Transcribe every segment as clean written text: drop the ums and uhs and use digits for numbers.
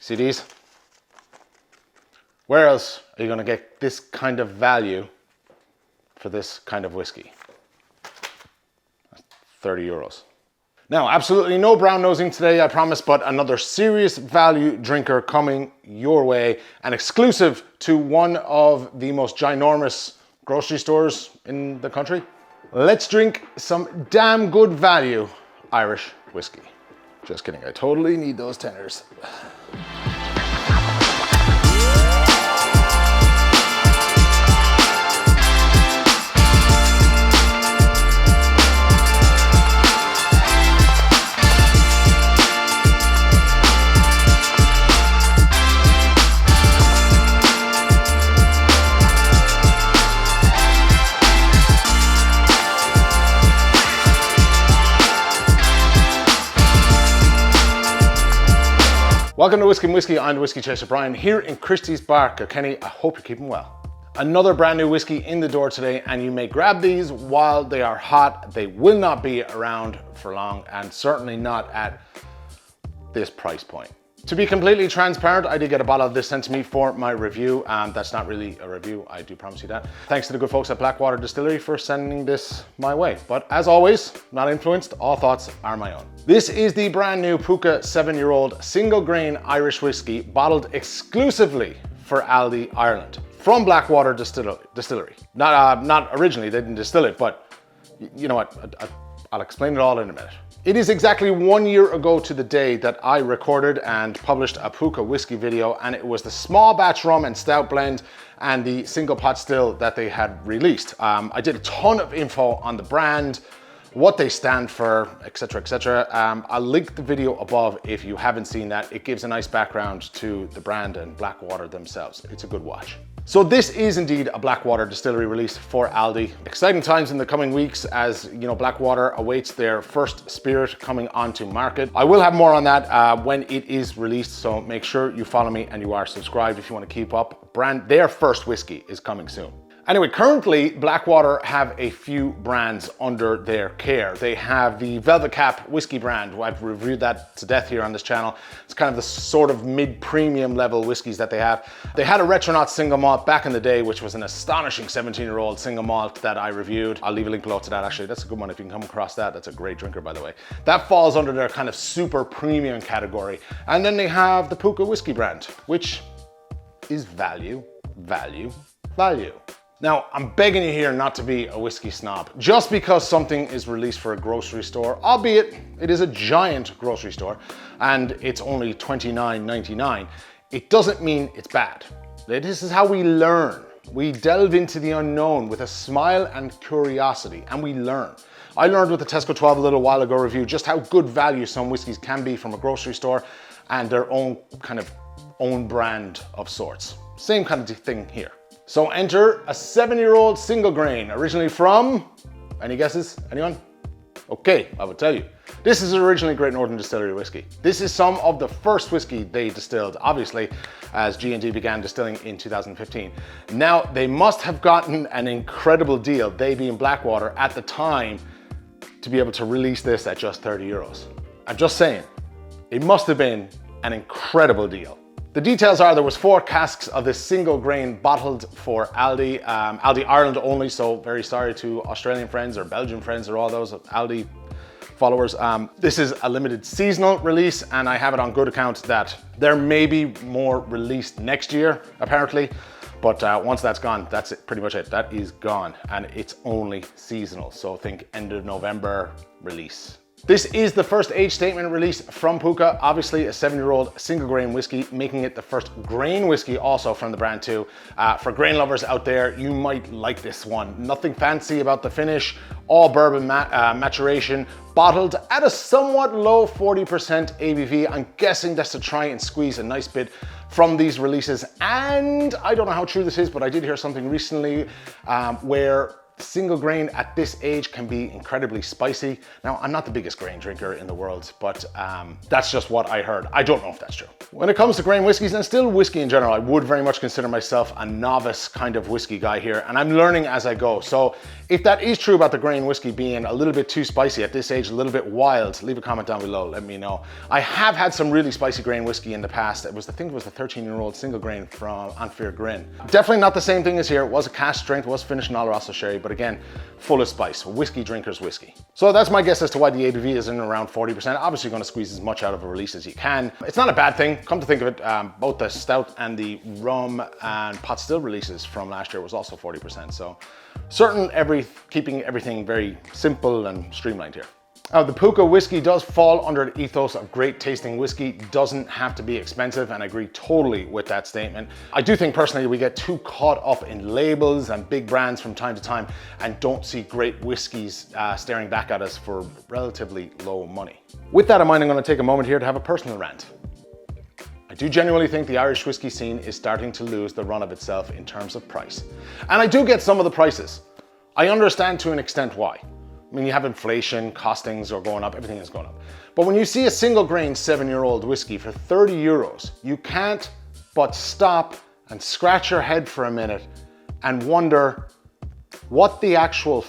See these? Where else are you going to get this kind of value for this kind of whiskey? 30 euros. Now, absolutely no brown nosing today, I promise, but another serious value drinker coming your way, and exclusive to one of the most ginormous grocery stores in the country. Let's drink some damn good value Irish whiskey. Just kidding, I totally need those tenors. Welcome to Whisky and Whiskey. I'm the Whiskey Chaser Brian here in Christy's bar, Kilkenny. I hope you're keeping well. Another brand new whiskey in the door today, and you may grab these while they are hot. They will not be around for long, and certainly not at this price point. To be completely transparent, I did get a bottle of this sent to me for my review. That's not really a review, I do promise you that. Thanks to the good folks at Blackwater Distillery for sending this my way. But as always, not influenced, all thoughts are my own. This is the brand new Puca 7-year-old single grain Irish whiskey, bottled exclusively for Aldi, Ireland, from Blackwater Distillery. Not originally, they didn't distill it, but you know what, I'll explain it all in a minute. It is exactly 1 year ago to the day that I recorded and published a Puca whiskey video, and it was the small batch rum and stout blend and the single pot still that they had released. I did a ton of info on the brand, what they stand for, etc, etc. I'll link the video above if you haven't seen that. It gives a nice background to the brand and Blackwater themselves. It's a good watch. So this is indeed a Blackwater Distillery release for Aldi. Exciting times in the coming weeks as, you know, Blackwater awaits their first spirit coming onto market. I will have more on that when it is released, so make sure you follow me and you are subscribed if you want to keep up. Their first whiskey is coming soon. Anyway, currently Blackwater have a few brands under their care. They have the Velvet Cap whiskey brand. I've reviewed that to death here on this channel. It's kind of the sort of mid-premium level whiskeys that they have. They had a Retronaut single malt back in the day, which was an astonishing 17-year-old single malt that I reviewed. I'll leave a link below to that actually. That's a good one if you can come across that. That's a great drinker, by the way. That falls under their kind of super premium category. And then they have the Puca whiskey brand, which is value, value, value. Now, I'm begging you here not to be a whiskey snob. Just because something is released for a grocery store, albeit it is a giant grocery store and it's only $29.99, it doesn't mean it's bad. This is how we learn. We delve into the unknown with a smile and curiosity, and we learn. I learned with the Tesco 12 a little while ago review just how good value some whiskeys can be from a grocery store and their own kind of own brand of sorts. Same kind of thing here. So enter a 7-year-old single grain, originally from, any guesses, anyone? Okay, I will tell you. This is originally Great Northern Distillery whiskey. This is some of the first whiskey they distilled, obviously, as G&D began distilling in 2015. Now, they must have gotten an incredible deal, they being Blackwater, at the time, to be able to release this at just 30 euros. I'm just saying, it must have been an incredible deal. The details are there was 4 casks of this single grain bottled for Aldi, Aldi Ireland only, so very sorry to Australian friends or Belgian friends or all those Aldi followers. This is a limited seasonal release, and I have it on good account that there may be more released next year, apparently, but once that's gone, that's it, pretty much it. That is gone, and it's only seasonal, so think end of November release. This is the first age statement release from Puca, obviously a 7-year-old single grain whiskey, making it the first grain whiskey also from the brand too. For grain lovers out there, you might like this one. Nothing fancy about the finish, all bourbon maturation, bottled at a somewhat low 40% ABV. I'm guessing that's to try and squeeze a nice bit from these releases. And I don't know how true this is, but I did hear something recently where single grain at this age can be incredibly spicy. Now, I'm not the biggest grain drinker in the world, but that's just what I heard. I don't know if that's true. When it comes to grain whiskeys, and still whiskey in general, I would very much consider myself a novice kind of whiskey guy here, and I'm learning as I go. So if that is true about the grain whiskey being a little bit too spicy at this age, a little bit wild, leave a comment down below, let me know. I have had some really spicy grain whiskey in the past. I think it was the 13-year-old single grain from Anfier Grin. Definitely not the same thing as here. It was a cask strength, was finished in Oloroso sherry, but again, full of spice. Whiskey drinker's whiskey. So that's my guess as to why the ABV is in around 40%. Obviously, you're going to squeeze as much out of a release as you can. It's not a bad thing. Come to think of it, both the stout and the rum and pot still releases from last year was also 40%. So keeping everything very simple and streamlined here. The Puca whiskey does fall under the ethos of great tasting whiskey. Doesn't have to be expensive, and I agree totally with that statement. I do think personally we get too caught up in labels and big brands from time to time and don't see great whiskeys staring back at us for relatively low money. With that in mind, I'm going to take a moment here to have a personal rant. I do genuinely think the Irish whiskey scene is starting to lose the run of itself in terms of price. And I do get some of the prices. I understand to an extent why. I mean, you have inflation, costings are going up, everything is going up. But when you see a single grain 7-year-old whiskey for 30 euros, you can't but stop and scratch your head for a minute and wonder what the actual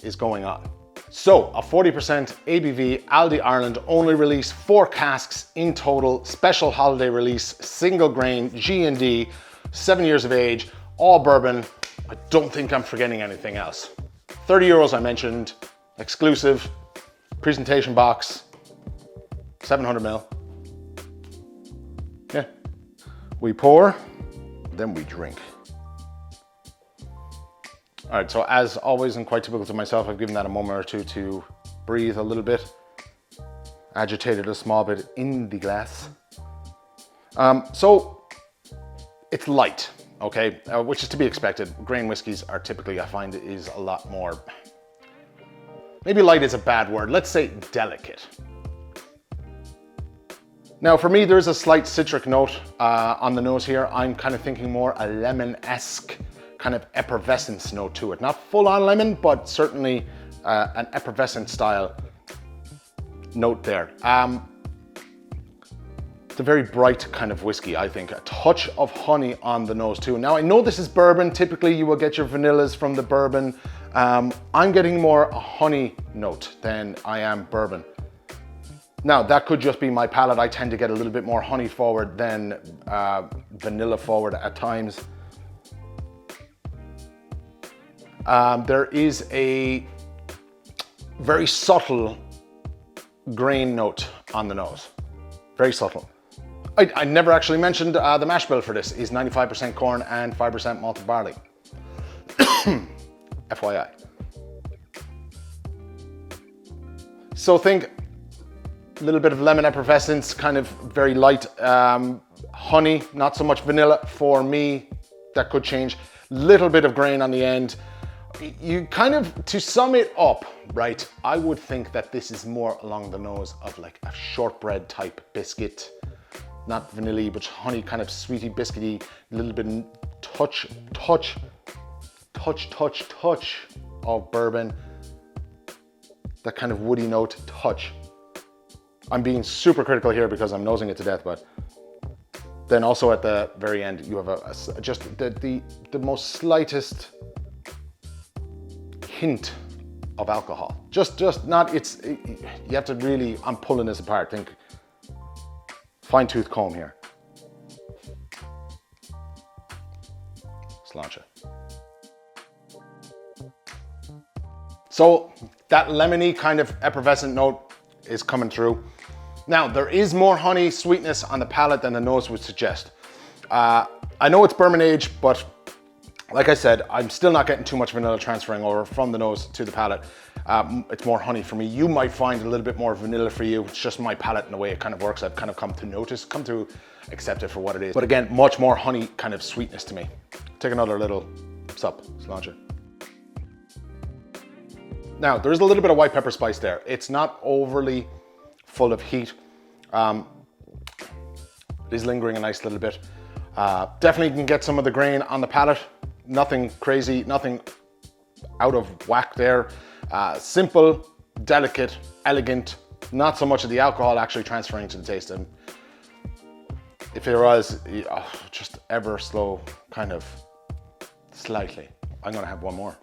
is going on. So a 40% ABV Aldi Ireland only release, 4 casks in total, special holiday release, single grain, G&D, 7 years of age, all bourbon. I don't think I'm forgetting anything else. 30 euros I mentioned, exclusive, presentation box, 700 ml. Yeah, we pour, then we drink. All right, so as always and quite typical to myself, I've given that a moment or two to breathe a little bit, agitated a small bit in the glass. So it's light, okay, which is to be expected. Grain whiskeys are typically, I find, is a lot more, maybe light is a bad word, let's say delicate. Now for me, there's a slight citric note on the nose here. I'm kind of thinking more a lemon-esque kind of effervescence note to it. Not full on lemon, but certainly an effervescent style note there. It's a very bright kind of whiskey, I think. A touch of honey on the nose too. Now I know this is bourbon. Typically you will get your vanillas from the bourbon. I'm getting more a honey note than I am bourbon. Now that could just be my palate. I tend to get a little bit more honey forward than vanilla forward at times. There is a very subtle grain note on the nose. Very subtle. I never actually mentioned the mash bill for this is 95% corn and 5% malted barley. FYI. So think a little bit of lemon effervescence, kind of very light honey, not so much vanilla for me. That could change. Little bit of grain on the end. You kind of, to sum it up, right, I would think that this is more along the nose of like a shortbread type biscuit, not vanilla, but honey, kind of sweety, biscuity, a little bit touch of bourbon, that kind of woody note touch. I'm being super critical here because I'm nosing it to death, but then also at the very end, you have just the most slightest hint of alcohol. Just not, you have to really, I'm pulling this apart, think fine tooth comb here. Sláinte. So that lemony kind of effervescent note is coming through. Now there is more honey sweetness on the palate than the nose would suggest. I know it's bourbon aged, but like I said, I'm still not getting too much vanilla transferring over from the nose to the palate. It's more honey for me. You might find a little bit more vanilla for you. It's just my palate and the way it kind of works. I've kind of come to accept it for what it is. But again, much more honey kind of sweetness to me. Take another little sup, sláinte. Now, there's a little bit of white pepper spice there. It's not overly full of heat. It is lingering a nice little bit. Definitely can get some of the grain on the palate. Nothing crazy, nothing out of whack there. Simple, delicate, elegant, not so much of the alcohol actually transferring to the taste. And if there was just ever slow, kind of slightly, I'm gonna have one more.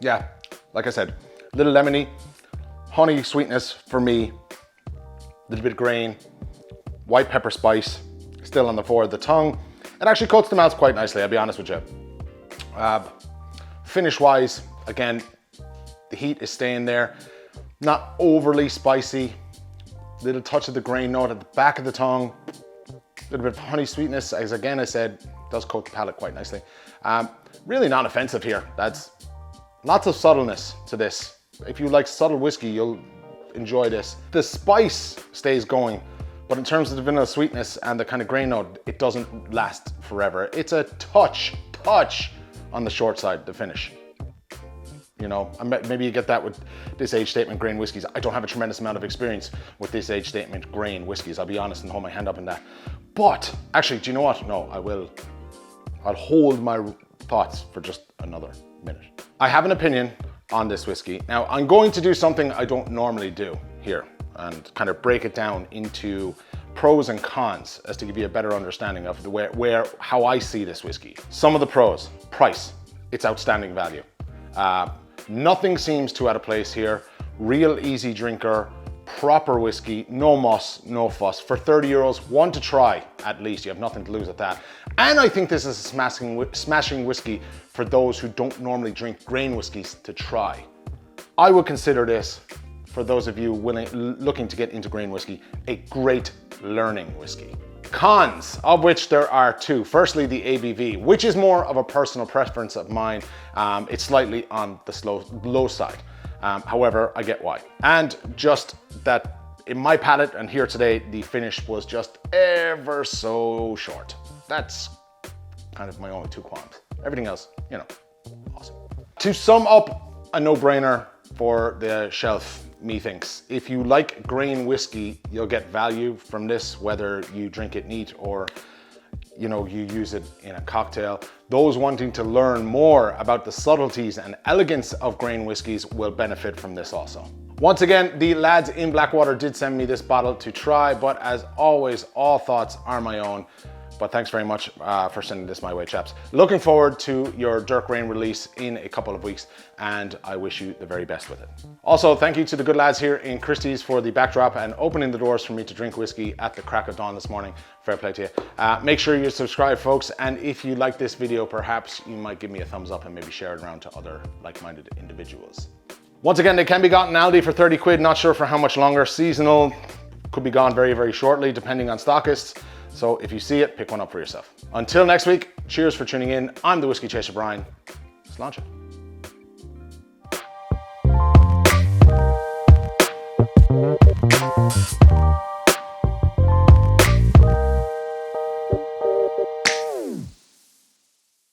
Yeah, like I said, little lemony, honey sweetness for me, a little bit of grain, white pepper spice, still on the forward of the tongue. It actually coats the mouth quite nicely, I'll be honest with you. Finish wise, again, the heat is staying there. Not overly spicy, little touch of the grain note at the back of the tongue, a little bit of honey sweetness, as again I said, does coat the palate quite nicely. Really not offensive here. That's lots of subtleness to this. If you like subtle whiskey, you'll enjoy this. The spice stays going, but in terms of the vanilla sweetness and the kind of grain note, it doesn't last forever. It's a touch on the short side, the finish. You know, maybe you get that with this age statement grain whiskies. I don't have a tremendous amount of experience with this age statement grain whiskies. I'll be honest and hold my hand up in that. But actually, do you know what? No, I'll hold my thoughts for just another minute. I have an opinion on this whiskey. Now, I'm going to do something I don't normally do here and kind of break it down into pros and cons as to give you a better understanding of how I see this whiskey. Some of the pros: price, it's outstanding value. Nothing seems too out of place here. Real easy drinker, proper whiskey, no muss, no fuss. For 30 euros, one to try at least. You have nothing to lose at that. And I think this is a smashing whiskey for those who don't normally drink grain whiskeys to try. I would consider this, for those of you looking to get into grain whiskey, a great learning whiskey. Cons, of which there are two. Firstly, the ABV, which is more of a personal preference of mine. It's slightly on the low side. However, I get why. And just that in my palate and here today, the finish was just ever so short. That's kind of my only two qualms. Everything else, you know, awesome. To sum up, a no-brainer for the shelf, methinks. If you like grain whiskey, you'll get value from this, whether you drink it neat or you use it in a cocktail. Those wanting to learn more about the subtleties and elegance of grain whiskeys will benefit from this also. Once again, the lads in Blackwater did send me this bottle to try, but as always, all thoughts are my own. But thanks very much for sending this my way, chaps. Looking forward to your Dirk Rain release in a couple of weeks, and I wish you the very best with it. Also, thank you to the good lads here in Christie's for the backdrop and opening the doors for me to drink whiskey at the crack of dawn this morning. Fair play to you. Make sure you subscribe, folks, and if you like this video, perhaps you might give me a thumbs up and maybe share it around to other like-minded individuals. Once again, they can be gotten in Aldi for 30 quid, not sure for how much longer. Seasonal, could be gone very, very shortly, depending on stockists. So if you see it, pick one up for yourself. Until next week, cheers for tuning in. I'm the Whiskey Chaser Brian. Let's launch it.